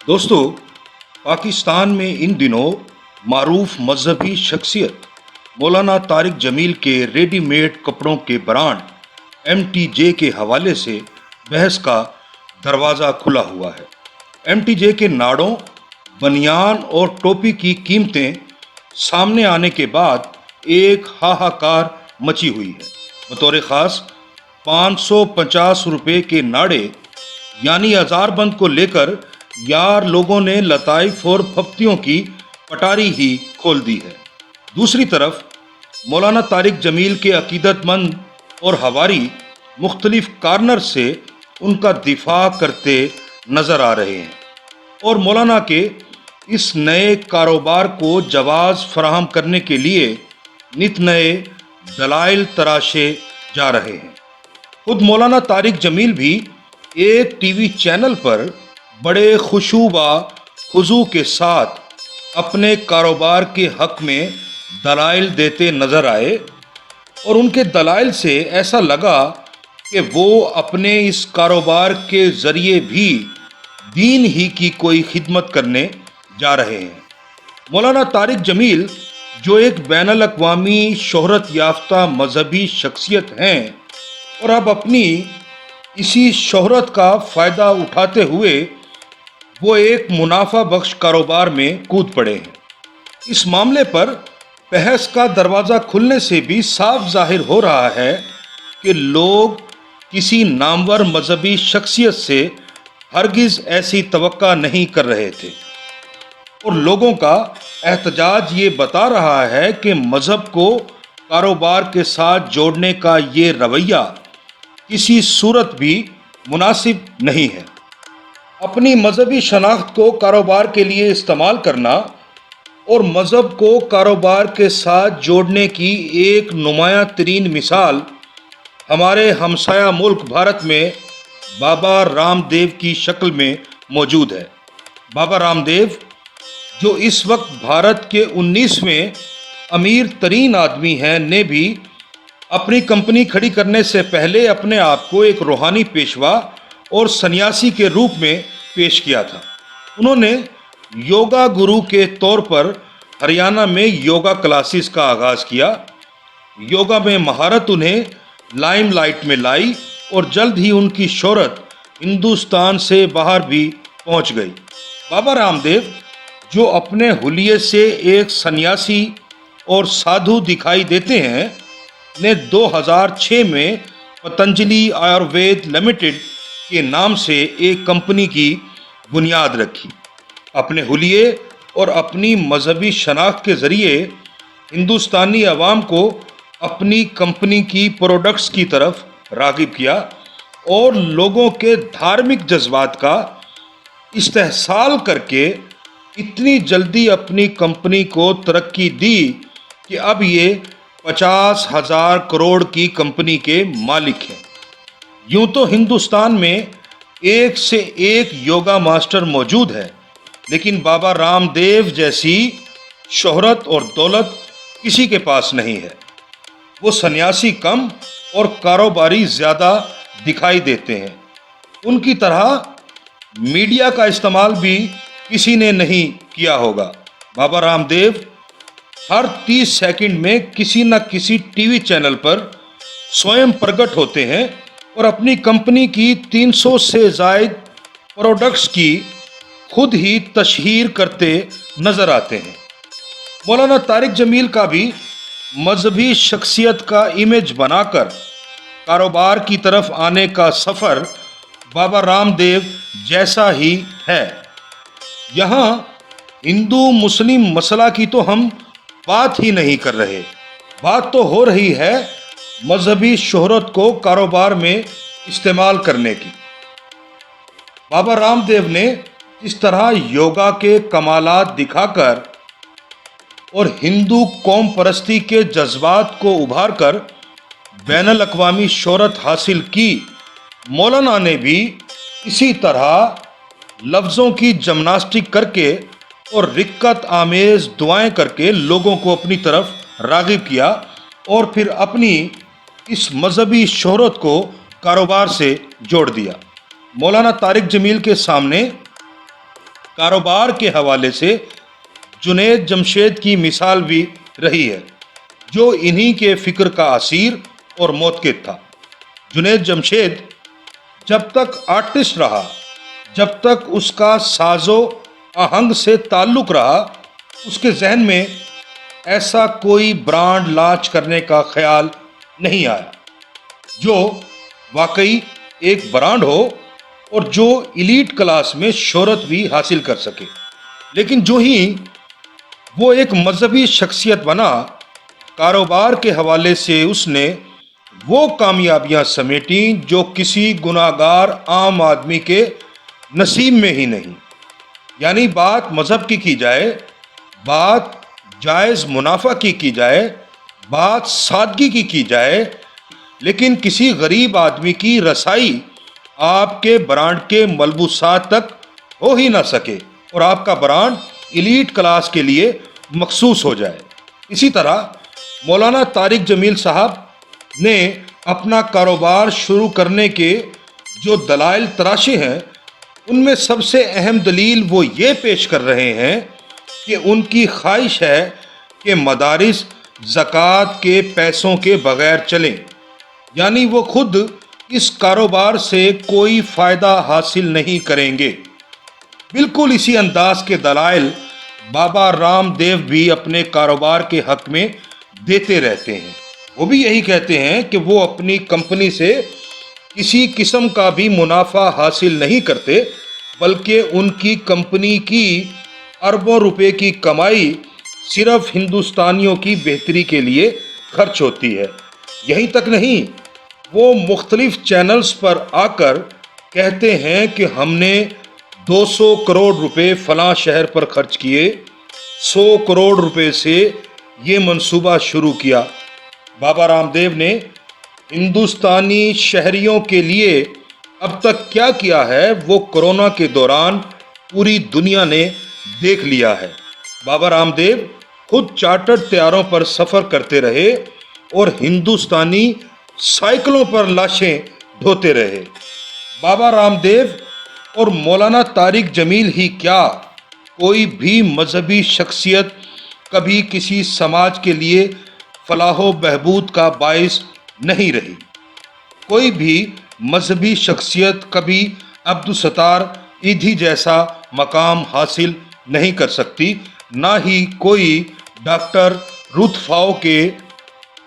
दोस्तों, पाकिस्तान में इन दिनों मारूफ मजहबी शख्सियत मौलाना तारिक जमील के रेडीमेड कपड़ों के ब्रांड MTJ के हवाले से बहस का दरवाज़ा खुला हुआ है। MTJ के नाड़ों, बनियान और टोपी की कीमतें सामने आने के बाद एक हाहाकार मची हुई है। बतौर ख़ास 550 रुपये के नाड़े यानी हज़ारबंद को लेकर यार लोगों ने लताइफ और फप्तियों की पटारी ही खोल दी है। दूसरी तरफ मौलाना तारिक जमील के अकीदतमंद और हवारी मुख्तलिफ कार्नर से उनका दिफा करते नज़र आ रहे हैं और मौलाना के इस नए कारोबार को जवाज़ फराहम करने के लिए नित नए दलाइल तराशे जा रहे हैं। खुद मौलाना तारिक जमील भी एक टीवी चैनल पर बड़े खुशू व खुजू के साथ अपने कारोबार के हक में दलाइल देते नजर आए और उनके दलाइल से ऐसा लगा कि वो अपने इस कारोबार के ज़रिए भी दीन ही की कोई खिदमत करने जा रहे हैं। मौलाना तारिक जमील जो एक बैनुल अक़वामी शोहरत याफ्ता मजहबी शख्सियत हैं और अब अपनी इसी शोहरत का फ़ायदा उठाते हुए वो एक मुनाफा बख्श कारोबार में कूद पड़े हैं। इस मामले पर बहस का दरवाज़ा खुलने से भी साफ जाहिर हो रहा है कि लोग किसी नामवर मजहबी शख्सियत से हरगिज़ ऐसी तवक्का नहीं कर रहे थे और लोगों का एहतजाज ये बता रहा है कि मज़हब को कारोबार के साथ जोड़ने का ये रवैया किसी सूरत भी मुनासिब नहीं है। अपनी मजहबी शनाख्त को कारोबार के लिए इस्तेमाल करना और मज़हब को कारोबार के साथ जोड़ने की एक नुमायां तरीन मिसाल हमारे हमसाया मुल्क भारत में बाबा रामदेव की शक्ल में मौजूद है। बाबा रामदेव जो इस वक्त भारत के 19वें अमीर तरीन आदमी हैं ने भी अपनी कंपनी खड़ी करने से पहले अपने आप को एक रूहानी पेशवा और सन्यासी के रूप में पेश किया था। उन्होंने योगा गुरु के तौर पर हरियाणा में योगा क्लासेस का आगाज़ किया। योगा में महारत उन्हें लाइमलाइट में लाई और जल्द ही उनकी शोहरत हिंदुस्तान से बाहर भी पहुंच गई। बाबा रामदेव जो अपने हुलिये से एक सन्यासी और साधु दिखाई देते हैं ने 2006 में पतंजलि आयुर्वेद लिमिटेड के नाम से एक कंपनी की बुनियाद रखी। अपने हुलिये और अपनी मजहबी शनाख्त के ज़रिए हिंदुस्तानी अवाम को अपनी कंपनी की प्रोडक्ट्स की तरफ राग़िब किया और लोगों के धार्मिक जज्बात का इस्तेहसाल करके इतनी जल्दी अपनी कंपनी को तरक्की दी कि अब ये 50,000 करोड़ की कंपनी के मालिक हैं। यूं तो हिंदुस्तान में एक से एक योगा मास्टर मौजूद है, लेकिन बाबा रामदेव जैसी शोहरत और दौलत किसी के पास नहीं है। वो सन्यासी कम और कारोबारी ज़्यादा दिखाई देते हैं। उनकी तरह मीडिया का इस्तेमाल भी किसी ने नहीं किया होगा। बाबा रामदेव हर 30 सेकंड में किसी न किसी टीवी चैनल पर स्वयं प्रकट होते हैं और अपनी कंपनी की 300 से ज़ायद प्रोडक्ट्स की खुद ही तशहीर करते नज़र आते हैं। मौलाना तारिक जमील का भी मजहबी शख्सियत का इमेज बनाकर कारोबार की तरफ आने का सफ़र बाबा रामदेव जैसा ही है। यहाँ हिंदू मुस्लिम मसला की तो हम बात ही नहीं कर रहे, बात तो हो रही है मजहबी शोहरत को कारोबार में इस्तेमाल करने की। बाबा रामदेव ने इस तरह योगा के कमालात दिखाकर और हिंदू कौम परस्ती के जज्बात को उभार कर बैनुल अक़वामी शोहरत हासिल की। मौलाना ने भी इसी तरह लफ्ज़ों की जिम्नास्टिक करके और रिक्कत आमेज़ दुआएं करके लोगों को अपनी तरफ राग़िब किया और फिर अपनी इस मजहबी शोहरत को कारोबार से जोड़ दिया। मौलाना तारिक जमील के सामने کاروبار کے حوالے سے جنید جمشید کی مثال بھی رہی ہے، جو انہی کے فکر کا اسیر اور موتقد تھا۔ جنید جمشید جب تک آرٹسٹ رہا، جب تک اس کا ساز و آہنگ سے تعلق رہا، اس کے ذہن میں ایسا کوئی برانڈ لانچ کرنے کا خیال نہیں آیا جو واقعی ایک برانڈ ہو اور جو ایلیٹ کلاس میں شہرت بھی حاصل کر سکے۔ لیکن جو ہی وہ ایک مذہبی شخصیت بنا، کاروبار کے حوالے سے اس نے وہ کامیابیاں سمیٹیں جو کسی گناہگار عام آدمی کے نصیب میں ہی نہیں۔ یعنی بات مذہب کی جائے، بات جائز منافع کی جائے، بات سادگی کی جائے، لیکن کسی غریب آدمی کی رسائی آپ کے برانڈ کے ملبوسات تک ہو ہی نہ سکے اور آپ کا برانڈ ایلیٹ کلاس کے لیے مخصوص ہو جائے۔ اسی طرح مولانا طارق جمیل صاحب نے اپنا کاروبار شروع کرنے کے جو دلائل تراشے ہیں، ان میں سب سے اہم دلیل وہ یہ پیش کر رہے ہیں کہ ان کی خواہش ہے کہ مدارس زکوٰۃ کے پیسوں کے بغیر چلیں، یعنی وہ خود اس کاروبار سے کوئی فائدہ حاصل نہیں کریں گے۔ بالکل اسی انداز کے دلائل بابا رام دیو بھی اپنے کاروبار کے حق میں دیتے رہتے ہیں۔ وہ بھی یہی کہتے ہیں کہ وہ اپنی کمپنی سے کسی قسم کا بھی منافع حاصل نہیں کرتے، بلکہ ان کی کمپنی کی اربوں روپے کی کمائی صرف ہندوستانیوں کی بہتری کے لیے خرچ ہوتی ہے۔ یہیں تک نہیں، وہ مختلف چینلز پر آ کر کہتے ہیں کہ ہم نے 200 کروڑ روپے فلاں شہر پر خرچ کیے، 100 کروڑ روپے سے یہ منصوبہ شروع کیا۔ بابا رام دیو نے ہندوستانی شہریوں کے لیے اب تک کیا کیا ہے وہ کرونا کے دوران پوری دنیا نے دیکھ لیا ہے۔ بابا رام دیو خود چارٹرڈ طیاروں پر سفر کرتے رہے اور ہندوستانی سائیکلوں پر لاشیں ڈھوتے رہے۔ بابا رام دیو اور مولانا طارق جمیل ہی کیا، کوئی بھی مذہبی شخصیت کبھی کسی سماج کے لیے فلاح و بہبود کا باعث نہیں رہی۔ کوئی بھی مذہبی شخصیت کبھی عبدالستار ایدھی جیسا مقام حاصل نہیں کر سکتی، نہ ہی کوئی ڈاکٹر روت فاؤ کے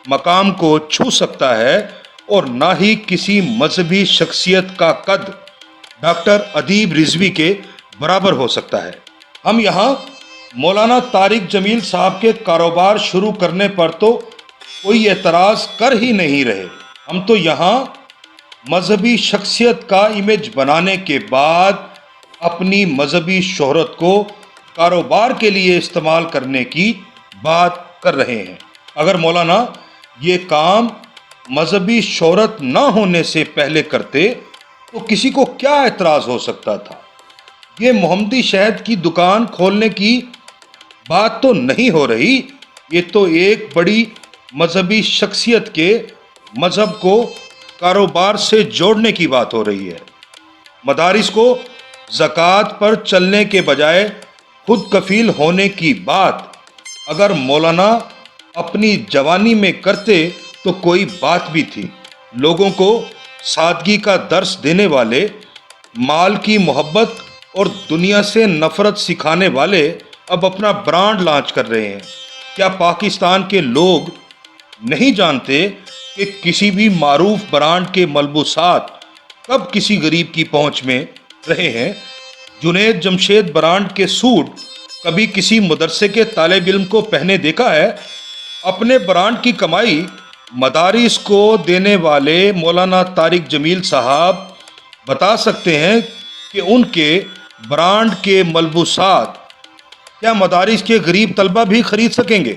مقام کو چھو سکتا ہے، اور نہ ہی کسی مذہبی شخصیت کا قد ڈاکٹر ادیب رضوی کے برابر ہو سکتا ہے۔ ہم یہاں مولانا طارق جمیل صاحب کے کاروبار شروع کرنے پر تو کوئی اعتراض کر ہی نہیں رہے، ہم تو یہاں مذہبی شخصیت کا امیج بنانے کے بعد اپنی مذہبی شہرت کو کاروبار کے لیے استعمال کرنے کی بات کر رہے ہیں۔ اگر مولانا یہ کام مذہبی شہرت نہ ہونے سے پہلے کرتے تو کسی کو کیا اعتراض ہو سکتا تھا؟ یہ محمدی شہد کی دکان کھولنے کی بات تو نہیں ہو رہی، یہ تو ایک بڑی مذہبی شخصیت کے مذہب کو کاروبار سے جوڑنے کی بات ہو رہی ہے۔ مدارس کو زکوٰۃ پر چلنے کے بجائے خود کفیل ہونے کی بات اگر مولانا اپنی جوانی میں کرتے تو کوئی بات بھی تھی۔ لوگوں کو سادگی کا درس دینے والے، مال کی محبت اور دنیا سے نفرت سکھانے والے اب اپنا برانڈ لانچ کر رہے ہیں۔ کیا پاکستان کے لوگ نہیں جانتے کہ کسی بھی معروف برانڈ کے ملبوسات کب کسی غریب کی پہنچ میں رہے ہیں؟ جنید جمشید برانڈ کے سوٹ کبھی کسی مدرسے کے طالب علم کو پہنے دیکھا ہے؟ اپنے برانڈ کی کمائی مدارس کو دینے والے مولانا طارق جمیل صاحب بتا سکتے ہیں کہ ان کے برانڈ کے ملبوسات کیا مدارس کے غریب طلبہ بھی خرید سکیں گے؟